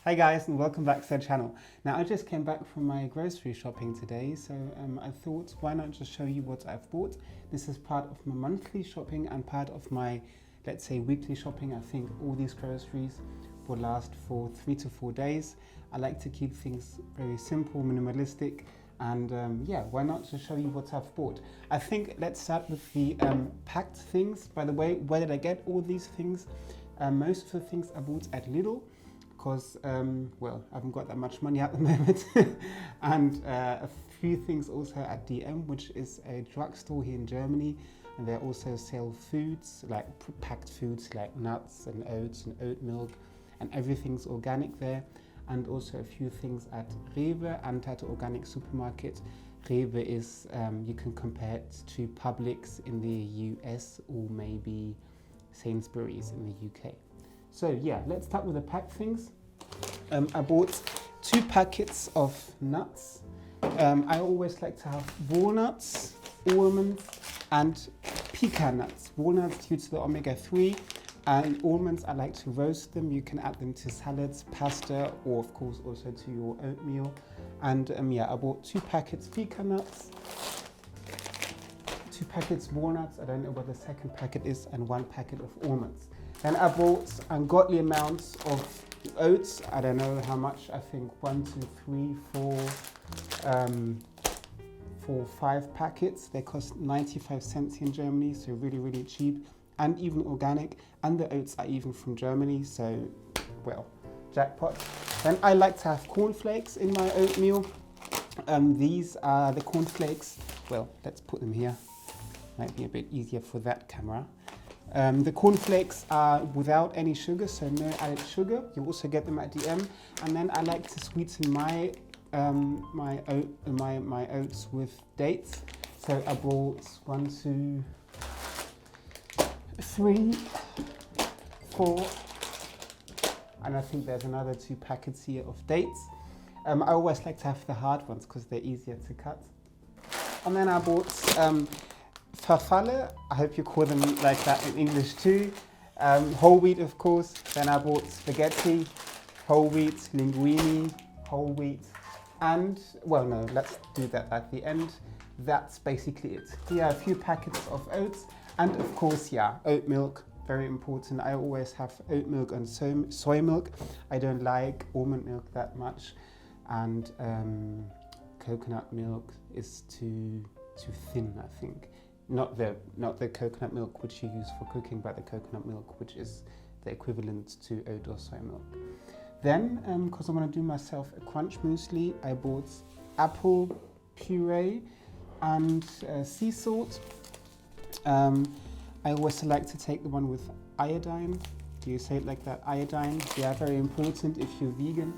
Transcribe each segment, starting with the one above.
Hi guys, and welcome back to the channel. Now I just came back from my grocery shopping today, so I thought why not just show you what I've bought. This is part of my monthly shopping and part of my, let's say, weekly shopping. I think all these groceries will last for 3 to 4 days. I like to keep things very simple, minimalistic, and yeah, why not just show you what I've bought. I think let's start with the packed things. By the way, where did I get all these things? Most of the things I bought at Lidl, because, well, I haven't got that much money at the moment. And a few things also at DM, which is a drugstore here in Germany. And they also sell foods, like packed foods like nuts and oats and oat milk, and everything's organic there. And also a few things at Rewe and at organic supermarket. Rewe is, you can compare it to Publix in the US or maybe Sainsbury's in the UK. So yeah, let's start with the packed things. I bought 2 packets of nuts. I always like to have walnuts, almonds and pecan nuts. Walnuts due to the omega-3, and almonds I like to roast them. You can add them to salads, pasta, or of course also to your oatmeal. And yeah, I bought 2 packets pecan nuts, 2 packets walnuts, I don't know what the second packet is, and 1 packet of almonds. Then I bought ungodly amounts of oats. I don't know how much, I think 1, 2, 3, 4, 5 packets. They cost 95 cents in Germany, so really, really cheap and even organic. And the oats are even from Germany, so, well, jackpot. Then I like to have cornflakes in my oatmeal. These are the cornflakes. Well, let's put them here. Might be a bit easier for that camera. The cornflakes are without any sugar, so no added sugar. You also get them at DM. And then I like to sweeten my my oats with dates. So I bought 1, 2, 3, 4, and I think there's another 2 packets here of dates. I always like to have the hard ones because they're easier to cut. And then I bought farfalle, I hope you call them like that in English too. Whole wheat, of course. Then I bought spaghetti, whole wheat, linguine, whole wheat, and, well, no, let's do that at the end. That's basically it. Here are a few packets of oats, and of course, yeah, oat milk, very important. I always have oat milk and soy milk. I don't like almond milk that much, and coconut milk is too thin, I think. Not the coconut milk which you use for cooking, but the coconut milk which is the equivalent to oat or soy milk. Then, because I want to do myself a crunch muesli, I bought apple puree and sea salt. I always like to take the one with iodine. Do you say it like that? Iodine? Yeah, very important if you're vegan.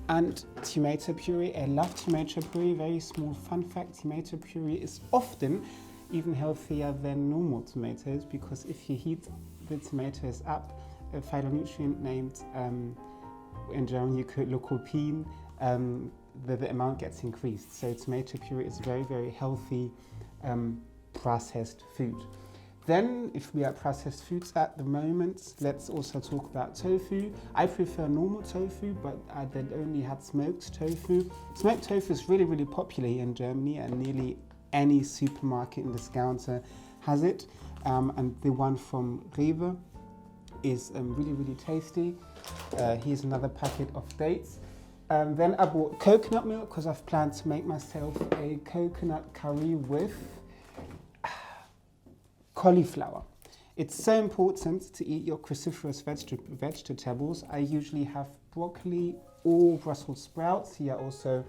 And tomato puree. I love tomato puree. Very small fun fact, tomato puree is often even healthier than normal tomatoes, because if you heat the tomatoes up, a phytonutrient named, in German you could lycopene, the amount gets increased. So tomato puree is very, very healthy processed food. Then, if we are processed foods at the moment, let's also talk about tofu. I prefer normal tofu, but I then only had smoked tofu. Smoked tofu is really, really popular here in Germany, and nearly any supermarket and discounter has it. And the one from Rewe is really, really tasty. Here's another packet of dates. Then I bought coconut milk because I've planned to make myself a coconut curry with cauliflower. It's so important to eat your cruciferous vegetables. I usually have broccoli or Brussels sprouts. Here also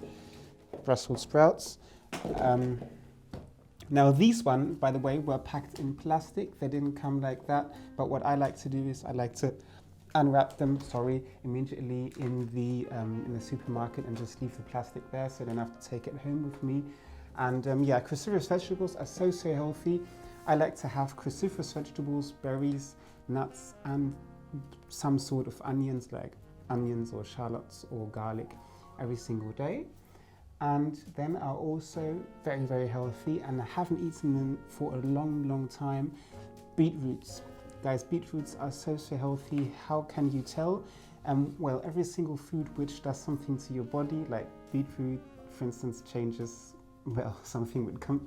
Brussels sprouts. Now these one, by the way, were packed in plastic. They didn't come like that. But what I like to do is I like to unwrap them, immediately in the supermarket and just leave the plastic there, so I don't have to take it home with me. And yeah, cruciferous vegetables are so healthy. I like to have cruciferous vegetables, berries, nuts, and some sort of onions, like onions or shallots or garlic, every single day. And then are also very, very healthy, and I haven't eaten them for a long, long time. Beetroots. Guys, beetroots are so healthy. How can you tell? Well, every single food which does something to your body, like beetroot, for instance, changes, well, something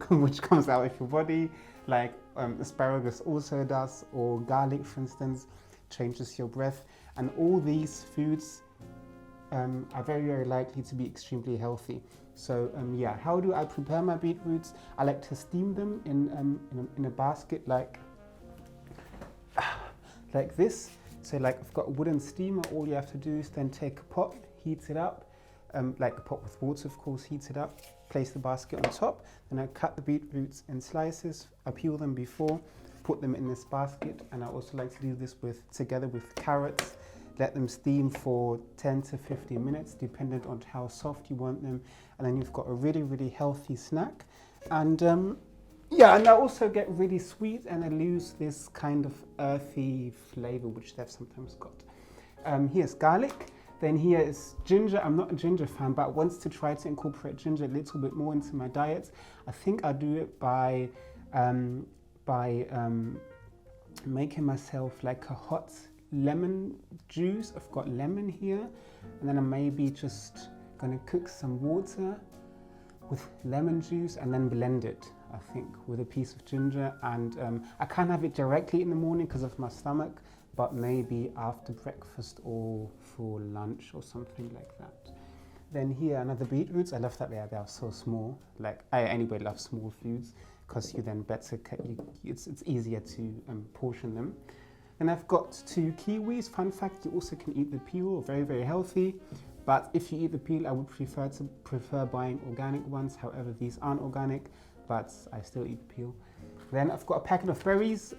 which comes out of your body, like asparagus also does, or garlic, for instance, changes your breath. And all these foods are very, very likely to be extremely healthy. So yeah, how do I prepare my beetroots? I like to steam them in a basket like this. So like I've got a wooden steamer. All you have to do is then take a pot, heat it up, like a pot with water, of course, heat it up, place the basket on top. Then I cut the beetroots in slices. I peel them before, put them in this basket. And I also like to do this together with carrots. Let them steam for 10 to 15 minutes, depending on how soft you want them. And then you've got a really, really healthy snack. And yeah, and they also get really sweet and they lose this kind of earthy flavor which they've sometimes got. Here's garlic. Then here is ginger. I'm not a ginger fan, but I want to try to incorporate ginger a little bit more into my diet. I think I'll do it by making myself like a hot lemon juice. I've got lemon here, and then I'm maybe just gonna cook some water with lemon juice and then blend it, I think, with a piece of ginger. And I can't have it directly in the morning because of my stomach, but maybe after breakfast or for lunch or something like that. Then here, another beetroots. I love that they are so small. Like, I anyway love small foods because you then better, it's easier to portion them. And I've got 2 kiwis. Fun fact, you also can eat the peel, very, very healthy. But if you eat the peel, I would prefer buying organic ones. However, these aren't organic, but I still eat the peel. Then I've got a packet of berries,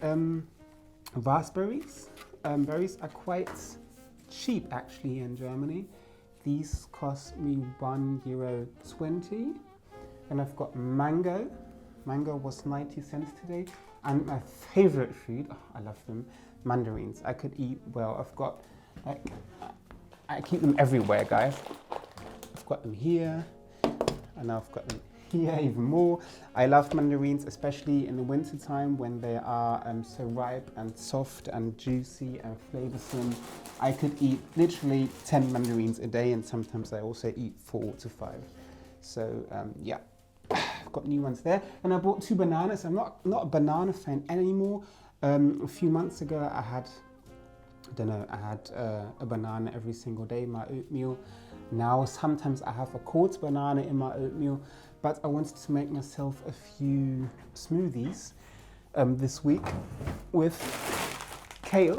raspberries. Berries are quite cheap actually in Germany. These cost me €1.20. And I've got mango. Mango was 90 cents today. And my favorite fruit, oh, I love them, mandarins. I could eat, well, I've got, like, I keep them everywhere, guys. I've got them here, and I've got them here even more. I love mandarins, especially in the winter time when they are so ripe and soft and juicy and flavorsome. I could eat literally 10 mandarins a day, and sometimes I also eat 4 to 5. So yeah, I've got new ones there. And I bought 2 bananas. I'm not a banana fan anymore. A few months ago, I had a banana every single day in my oatmeal. Now sometimes I have a quarter banana in my oatmeal, but I wanted to make myself a few smoothies this week with kale.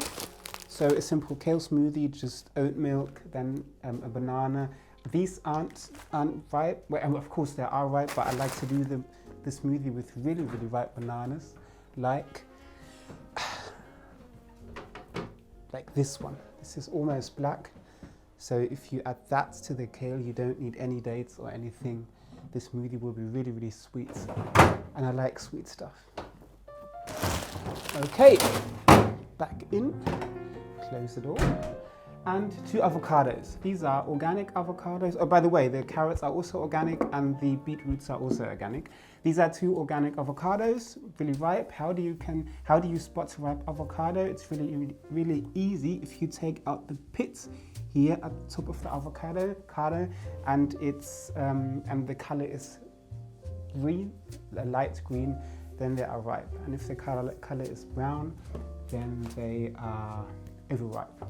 So a simple kale smoothie, just oat milk, then a banana. These aren't ripe. Well, of course they are ripe, but I like to do the smoothie with really, really ripe bananas, like this one. This is almost black. So if you add that to the kale, you don't need any dates or anything. This smoothie will be really, really sweet. And I like sweet stuff. Okay, back in, close the door. And 2 avocados. These are organic avocados. Oh, by the way, the carrots are also organic and the beetroots are also organic. These are 2 organic avocados, really ripe. How do you spot a ripe avocado? It's really, really easy if you take out the pits here at the top of the avocado, and it's and the color is green, a light green, then they are ripe. And if the color is brown, then they are overripe.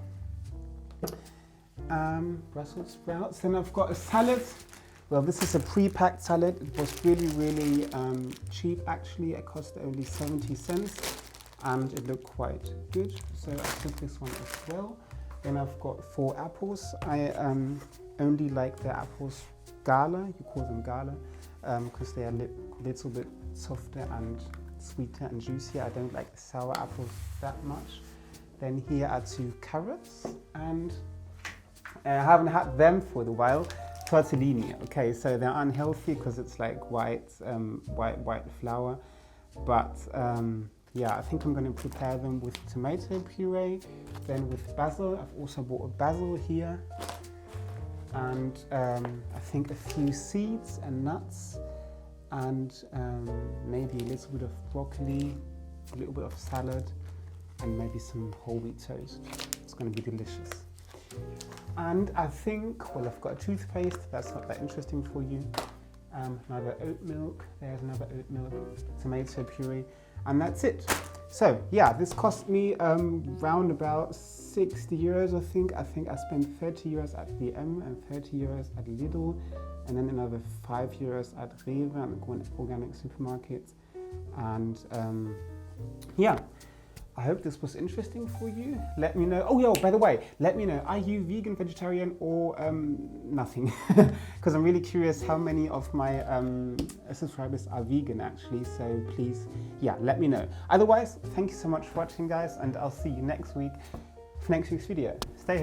Brussels sprouts. Then I've got a salad. Well, this is a pre-packed salad. It was really, really cheap actually. It cost only 70 cents and it looked quite good. So I took this one as well. Then I've got 4 apples. I only like the apples gala, you call them gala, because they are a little bit softer and sweeter and juicier. I don't like the sour apples that much. Then here are 2 carrots, and I haven't had them for a while. Tortellini. Okay, so they're unhealthy because it's like white flour, but yeah, I think I'm going to prepare them with tomato puree, then with basil. I've also bought a basil here, and I think a few seeds and nuts, and maybe a little bit of broccoli, a little bit of salad, and maybe some whole wheat toast. It's going to be delicious. And I think, well, I've got a toothpaste. That's not that interesting for you. Another oat milk. There's another oat milk. Tomato puree. And that's it. So yeah, this cost me round about 60 euros, I think. I think I spent 30 euros at DM and 30 euros at Lidl, and then another 5 euros at Rewe and organic supermarkets. And yeah, I hope this was interesting for you. Let me know. Oh yeah, by the way, let me know, are you vegan, vegetarian, or nothing? Because I'm really curious how many of my subscribers are vegan actually. So please, yeah, let me know. Otherwise, thank you so much for watching, guys, and I'll see you next week for next week's video. Stay